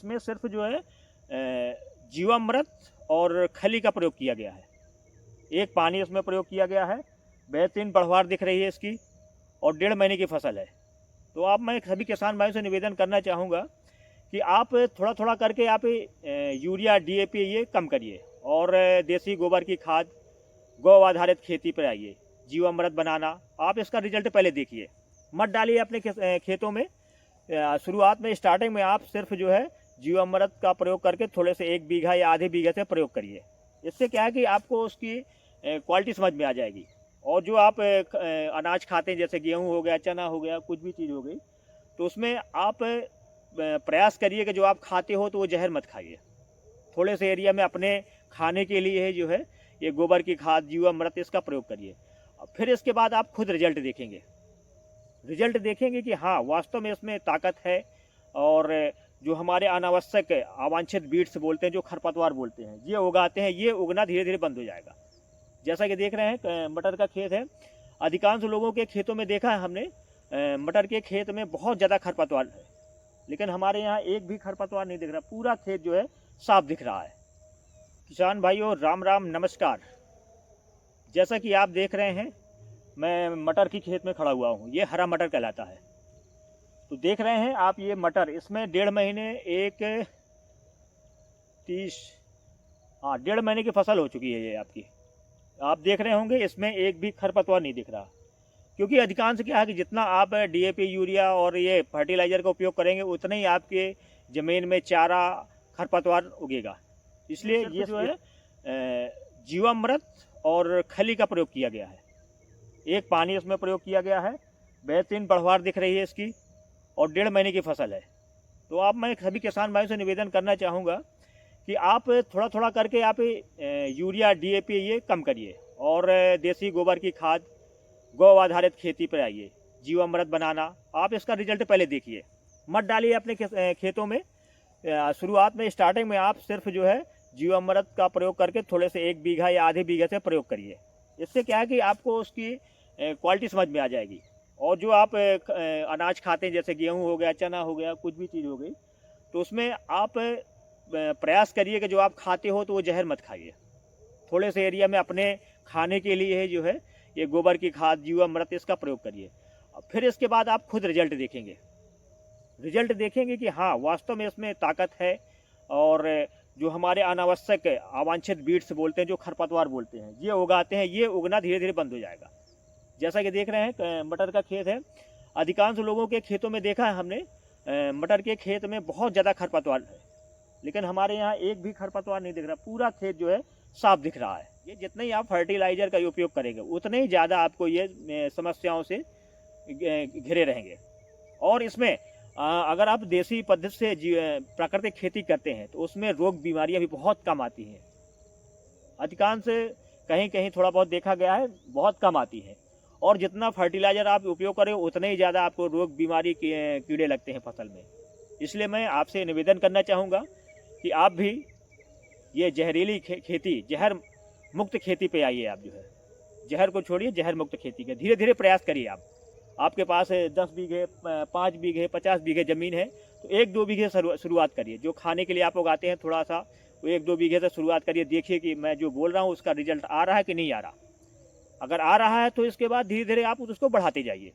इसमें सिर्फ जो है जीवामृत और खली का प्रयोग किया गया है। एक पानी इसमें प्रयोग किया गया है। बेहतरीन बढ़वार दिख रही है इसकी और 1.5 महीने की फसल है। तो आप मैं सभी किसान भाइयों से निवेदन करना चाहूँगा कि आप थोड़ा थोड़ा करके आप यूरिया DAP ये कम करिए और देसी गोबर की खाद, गौ आधारित खेती पर आइए। जीवामृत बनाना, आप इसका रिजल्ट पहले देखिए, मत डालिए अपने खेतों में। शुरुआत में स्टार्टिंग में आप सिर्फ जो है जीवामृत का प्रयोग करके थोड़े से 1 बीघा या आधे बीघे से प्रयोग करिए। इससे क्या है कि आपको उसकी क्वालिटी समझ में आ जाएगी। और जो आप अनाज खाते हैं, जैसे गेहूं हो गया, चना हो गया, कुछ भी चीज़ हो गई, तो उसमें आप प्रयास करिए कि जो आप खाते हो तो वो जहर मत खाइए। थोड़े से एरिया में अपने खाने के लिए जो है ये गोबर की खाद, जीवामृत, इसका प्रयोग करिए। फिर इसके बाद आप खुद रिजल्ट देखेंगे कि हाँ वास्तव में इसमें ताकत है। और जो हमारे अनावश्यक अवांछित बीड्स बोलते हैं, जो खरपतवार बोलते हैं, ये उगाते हैं, ये उगना धीरे धीरे बंद हो जाएगा। जैसा कि देख रहे हैं मटर का खेत है। अधिकांश लोगों के खेतों में देखा है हमने, मटर के खेत में बहुत ज़्यादा खरपतवार है, लेकिन हमारे यहाँ एक भी खरपतवार नहीं दिख रहा। पूरा खेत जो है साफ दिख रहा है। किसान भाइयों, राम राम, नमस्कार। जैसा कि आप देख रहे हैं, मैं मटर की खेत में खड़ा हुआ हूँ। ये हरा मटर कहलाता है। तो देख रहे हैं आप ये मटर, इसमें 1.5 महीने 1.5 महीने की फसल हो चुकी है ये आपकी। आप देख रहे होंगे इसमें एक भी खरपतवार नहीं दिख रहा, क्योंकि अधिकांश क्या है कि जितना आप DAP, यूरिया और ये फर्टिलाइज़र का उपयोग करेंगे, उतने ही आपके ज़मीन में चारा, खरपतवार उगेगा। इसलिए ये जो है जीवामृत और खली का प्रयोग किया गया है। एक पानी इसमें प्रयोग किया गया है। बेहतरीन बढ़वार दिख रही है इसकी और 1.5 महीने की फसल है। तो आप मैं सभी किसान भाइयों से निवेदन करना चाहूँगा कि आप थोड़ा थोड़ा करके आप यूरिया DAP ये कम करिए और देसी गोबर की खाद, गौ आधारित खेती पर आइए। जीवामृत बनाना, आप इसका रिजल्ट पहले देखिए, मत डालिए अपने खेतों में। शुरुआत में स्टार्टिंग में आप सिर्फ जो है जीवामृत का प्रयोग करके थोड़े से 1 बीघा या आधे बीघे से प्रयोग करिए। इससे क्या है कि आपको उसकी क्वालिटी समझ में आ जाएगी। और जो आप अनाज खाते हैं, जैसे गेहूं हो गया, चना हो गया, कुछ भी चीज़ हो गई, तो उसमें आप प्रयास करिए कि जो आप खाते हो तो वो जहर मत खाइए। थोड़े से एरिया में अपने खाने के लिए जो है ये गोबर की खाद, जीवामृत, इसका प्रयोग करिए। फिर इसके बाद आप खुद रिजल्ट देखेंगे कि हाँ वास्तव में इसमें ताकत है। और जो हमारे अनावश्यक अवांछित बीड्स बोलते हैं, जो खरपतवार बोलते हैं, ये उगाते हैं, ये उगना धीरे धीरे बंद हो जाएगा। जैसा कि देख रहे हैं मटर का खेत है। अधिकांश लोगों के खेतों में देखा है हमने, मटर के खेत में बहुत ज़्यादा खरपतवार है, लेकिन हमारे यहाँ एक भी खरपतवार नहीं दिख रहा। पूरा खेत जो है साफ दिख रहा है। ये जितने ही आप फर्टिलाइज़र का उपयोग करेंगे, उतने ही ज़्यादा आपको ये समस्याओं से घिरे रहेंगे। और इसमें अगर आप देसी पद्धति से प्राकृतिक खेती करते हैं, तो उसमें रोग बीमारियां भी बहुत कम आती हैं। अधिकांश कहीं कहीं थोड़ा बहुत देखा गया है, बहुत कम आती है। और जितना फर्टिलाइज़र आप उपयोग करें, उतने ही ज़्यादा आपको रोग बीमारी कीड़े लगते हैं फसल में। इसलिए मैं आपसे निवेदन करना चाहूँगा कि आप भी ये जहरीली खेती, जहर मुक्त खेती पे आइए। आप जो है जहर को छोड़िए, जहर मुक्त खेती के धीरे धीरे प्रयास करिए। आपके पास 10 बीघे, 5 बीघे, 50 बीघे ज़मीन है, तो 1-2 बीघे शुरुआत करिए। जो खाने के लिए आप उगाते हैं थोड़ा सा, तो 1-2 बीघे से शुरुआत करिए। देखिए कि मैं जो बोल रहा हूँ उसका रिजल्ट आ रहा है कि नहीं आ रहा। अगर आ रहा है तो इसके बाद धीरे धीरे आप उसको बढ़ाते जाइए।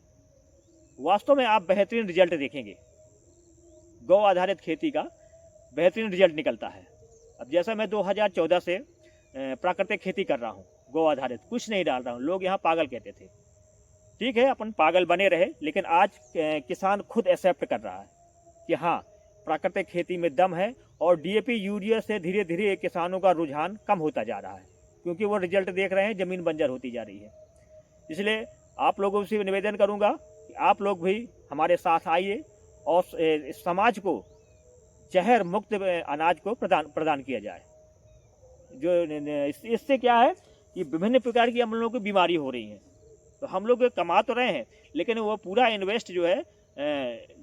वास्तव में आप बेहतरीन रिजल्ट देखेंगे। गौ आधारित खेती का बेहतरीन रिजल्ट निकलता है। अब जैसा मैं 2014 से प्राकृतिक खेती कर रहा हूँ, गौ आधारित, कुछ नहीं डाल रहा हूँ। लोग यहाँ पागल कहते थे, ठीक है, अपन पागल बने रहे, लेकिन आज किसान खुद एक्सेप्ट कर रहा है कि हाँ प्राकृतिक खेती में दम है। और DAP, यूरिया से धीरे धीरे किसानों का रुझान कम होता जा रहा है, क्योंकि वो रिजल्ट देख रहे हैं, ज़मीन बंजर होती जा रही है। इसलिए आप लोगों से निवेदन करूँगा कि आप लोग भी हमारे साथ आइए और समाज को जहर मुक्त अनाज को प्रदान किया जाए। जो इससे क्या है कि विभिन्न प्रकार की हम लोगों को बीमारी हो रही हैं। तो हम लोग कमा तो रहे हैं, लेकिन वो पूरा इन्वेस्ट जो है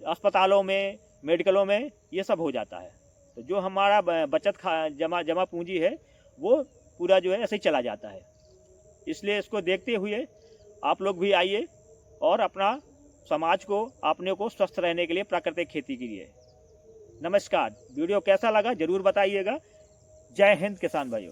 अस्पतालों में, मेडिकलों में, ये सब हो जाता है। तो जो हमारा बचत जमा पूंजी है, वो पूरा जो है ऐसे ही चला जाता है। इसलिए इसको देखते हुए आप लोग भी आइए और अपना समाज को, अपने को स्वस्थ रहने के लिए प्राकृतिक खेती कीजिए। नमस्कार। वीडियो कैसा लगा जरूर बताइएगा। जय हिंद किसान भाइयों।